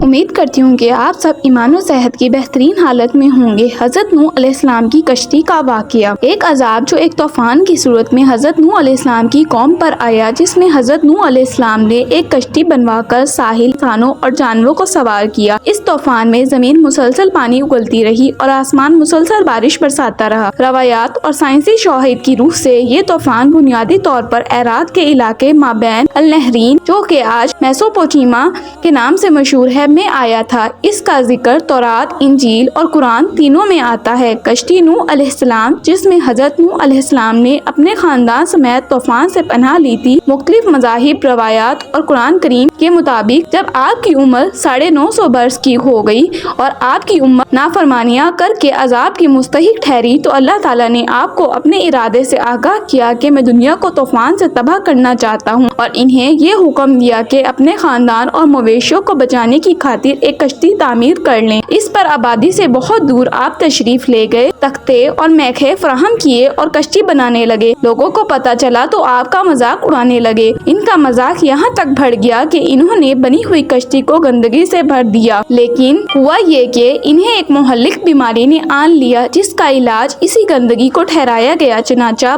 امید کرتی ہوں کہ آپ سب ایمان و صحت کی بہترین حالت میں ہوں گے۔ حضرت نوح علیہ السلام کی کشتی کا واقعہ۔ ایک عذاب جو ایک طوفان کی صورت میں حضرت نوح علیہ السلام کی قوم پر آیا، جس میں حضرت نوح علیہ السلام نے ایک کشتی بنوا کر ساحل، انسانوں اور جانوروں کو سوار کیا۔ اس طوفان میں زمین مسلسل پانی اگلتی رہی اور آسمان مسلسل بارش برساتا رہا۔ روایات اور سائنسی شواہد کی روح سے یہ طوفان بنیادی طور پر عراق کے علاقے مابین النہرین، جو کہ آج میسوپوٹیمیا کے نام سے مشہور ہے، میں آیا تھا۔ اس کا ذکر تورات، انجیل اور قرآن تینوں میں آتا ہے۔ کشتی نوح علیہ السلام، جس میں حضرت نوح علیہ السلام نے اپنے خاندان سمیت طوفان سے پناہ لی تھی۔ مختلف مذاہب، روایات اور قرآن کریم کے مطابق جب آپ کی عمر 950 برس کی ہو گئی اور آپ کی امت نافرمانیاں کر کے عذاب کی مستحق ٹھہری، تو اللہ تعالیٰ نے آپ کو اپنے ارادے سے آگاہ کیا کہ میں دنیا کو طوفان سے تباہ کرنا چاہتا ہوں، اور انہیں یہ حکم دیا کہ اپنے خاندان اور مویشیوں کو بچانے کی خاطر ایک کشتی تعمیر کر لیں۔ اس پر آبادی سے بہت دور آپ تشریف لے گئے، تختے اور میخیں فراہم کیے اور کشتی بنانے لگے۔ لوگوں کو پتہ چلا تو آپ کا مذاق اڑانے لگے۔ ان کا مذاق یہاں تک بڑھ گیا کہ انہوں نے بنی ہوئی کشتی کو گندگی سے بھر دیا، لیکن ہوا یہ کہ انہیں ایک مہلک بیماری نے آن لیا، جس کا علاج اسی گندگی کو ٹھہرایا گیا۔ چنانچہ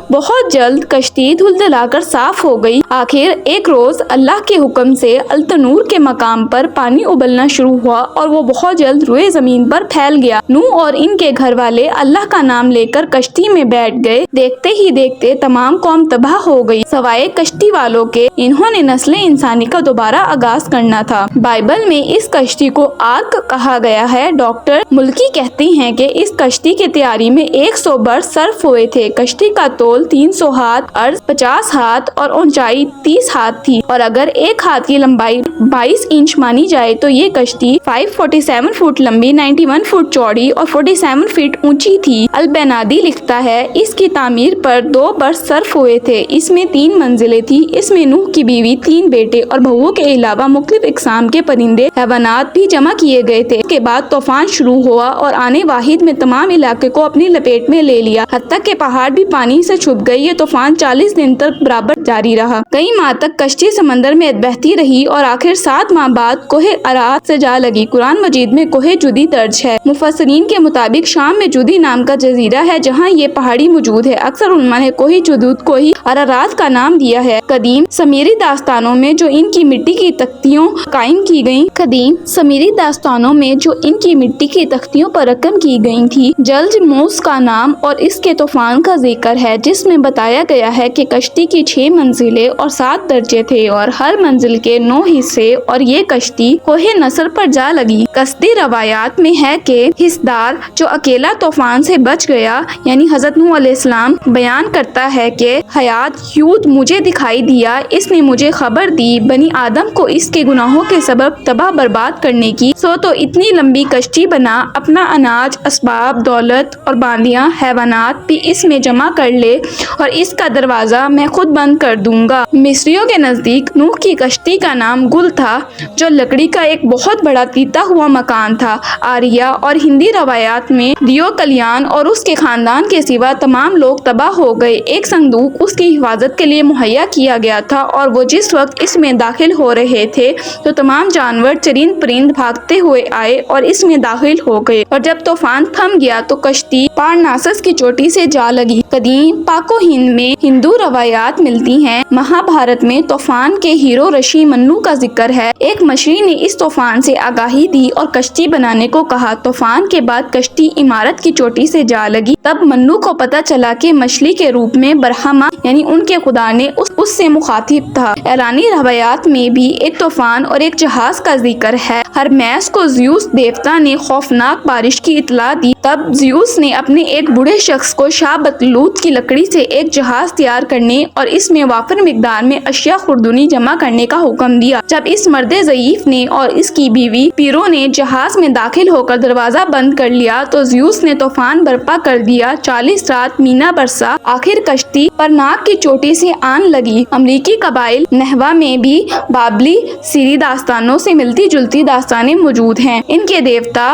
بہت جلد کشتی دھلدلا کر صاف ہو گئی۔ آخر ایک روز اللہ کے حکم سے التنور کے مقام پر پانی ابلنا شروع ہوا اور وہ بہت جلد روئے زمین پر پھیل گیا۔ نوح اور ان کے گھر والے اللہ کا نام لے کر کشتی میں بیٹھ گئے۔ دیکھتے ہی دیکھتے تمام قوم تباہ ہو گئی سوائے کشتی والوں کے۔ انہوں نے نسل انسانی کا دوبارہ آغاز کرنا تھا۔ بائبل میں اس کشتی کو آرک کہا گیا ہے۔ ڈاکٹر ملکی کہتی ہیں کہ اس کشتی کی تیاری میں 100 برس صرف ہوئے تھے۔ کشتی کا طول 300 ہاتھ، عرض 50 ہاتھ اور اونچائی 30 ہاتھ تھی، اور اگر ایک ہاتھ کی لمبائی 22 انچ مانی جائے تو یہ کشتی 547 فٹ لمبی، 91 فٹ چوڑی اور 47 فٹ اونچی تھی۔ البنادی لکھتا ہے اس کی تعمیر پر 2 برس صرف ہوئے تھے۔ اس میں 3 منزلیں تھیں۔ اس میں نوح کی بیوی، 3 بیٹے اور بہوؤں کے علاوہ مختلف اقسام کے پرندے، حیوانات بھی جمع کیے گئے تھے۔ اس کے بعد طوفان شروع ہوا اور آنے واحد میں تمام علاقے کو اپنی لپیٹ میں لے لیا، حتیٰ کہ پہاڑ بھی پانی سے چھپ گئے۔ یہ طوفان 40 دن تک برابر جاری رہا۔ کئی ماہ تک کشتی سمندر میں بہتی رہی اور آخر 7 ماہ بعد کوہ ارات سے جا لگی۔ قرآن مجید میں کوہ جودی درج ہے۔ مفسرین کے مطابق شام میں جودی نام کا جزیرہ ہے جہاں یہ پہاڑی موجود ہے۔ اکثر علماء نے کوہ جدود کوہ ارارات کا نام دیا ہے۔ قدیم سمیری داستانوں میں جو ان کی مٹی کی تختیوں پر رقم کی گئی تھی، جلج موس کا نام اور اس کے طوفان کا ذکر ہے، جس میں بتایا گیا ہے کہ کشتی کی 6 منزلیں اور 7 درجے تھے اور ہر منزل کے 9 حصے، اور یہ کشتی کوہ نصر پر جا لگی۔ قصدی روایات میں ہے کہ حصدار جو اکیلا طوفان سے بچ گیا، یعنی حضرت نوح علیہ السلام، بیان کرتا ہے کہ حیات یود مجھے دکھائی دیا، اس نے مجھے خبر دی بنی آدم کو اس کے گناہوں کے سبب تباہ برباد کرنے کی، سو تو اتنی لمبی کشتی بنا، اپنا اناج، اسباب، دولت اور باندیاں، حیوانات بھی اس میں جمع کر لے، اور اس کا دروازہ میں خود بند کر دوں گا۔ مصریوں کے نزدیک نوح کی کشتی کا نام گل تھا، جو لکڑی کا ایک بہت بڑا پیتا ہوا مکان تھا۔ آریہ اور ہندی روایات میں دیو کلیان اور اس کے خاندان کے سوا تمام لوگ تباہ ہو گئے۔ ایک صندوق اس کی حفاظت کے لیے مہیا کیا گیا تھا، اور وہ جس وقت اس میں داخل ہو رہے تھے تو تمام جانور، چرند پرند بھاگتے ہوئے آئے اور اس میں داخل ہو گئے، اور جب طوفان تھم گیا تو کشتی پارناسس کی چوٹی سے جا لگی۔ قدیم پاک و ہند میں ہندو روایات ملتی ہیں۔ مہابھارت میں طوفان کے ہیرو رشی منو کا ذکر ہے۔ ایک مشیر نے اس طوفان سے آگاہی دی اور کشتی بنانے کو کہا۔ طوفان کے بعد کشتی عمارت کی چوٹی سے جا لگی۔ تب منو کو پتہ چلا کہ مچھلی کے روپ میں برہما، یعنی ان کے خدا نے اس سے مخاطب تھا۔ ایرانی روایات میں بھی ایک طوفان اور ایک جہاز کا ذکر ہے۔ ہرمیس کو زیوس دیوتا نے خوفناک بارش کی اطلاع دی۔ تب زیوس نے اپنے ایک بوڑھے شخص کو شاہ بطلوت کی لکڑی سے ایک جہاز تیار کرنے اور اس میں وافر مقدار میں اشیاء خوردنی جمع کرنے کا حکم دیا۔ جب اس مرد ضعیف نے اور اس کی بیوی پیرو نے جہاز میں داخل ہو کر دروازہ بند کر لیا تو زیوس نے طوفان برپا کر دیا۔ 40 رات مینا برسا، آخر کشتی پرناک کی چوٹی سے آن لگی۔ امریکی قبائل نہوا میں بھی بابلی سیری داستانوں سے ملتی جلتی داستانیں موجود ہیں۔ ان کے دیوتا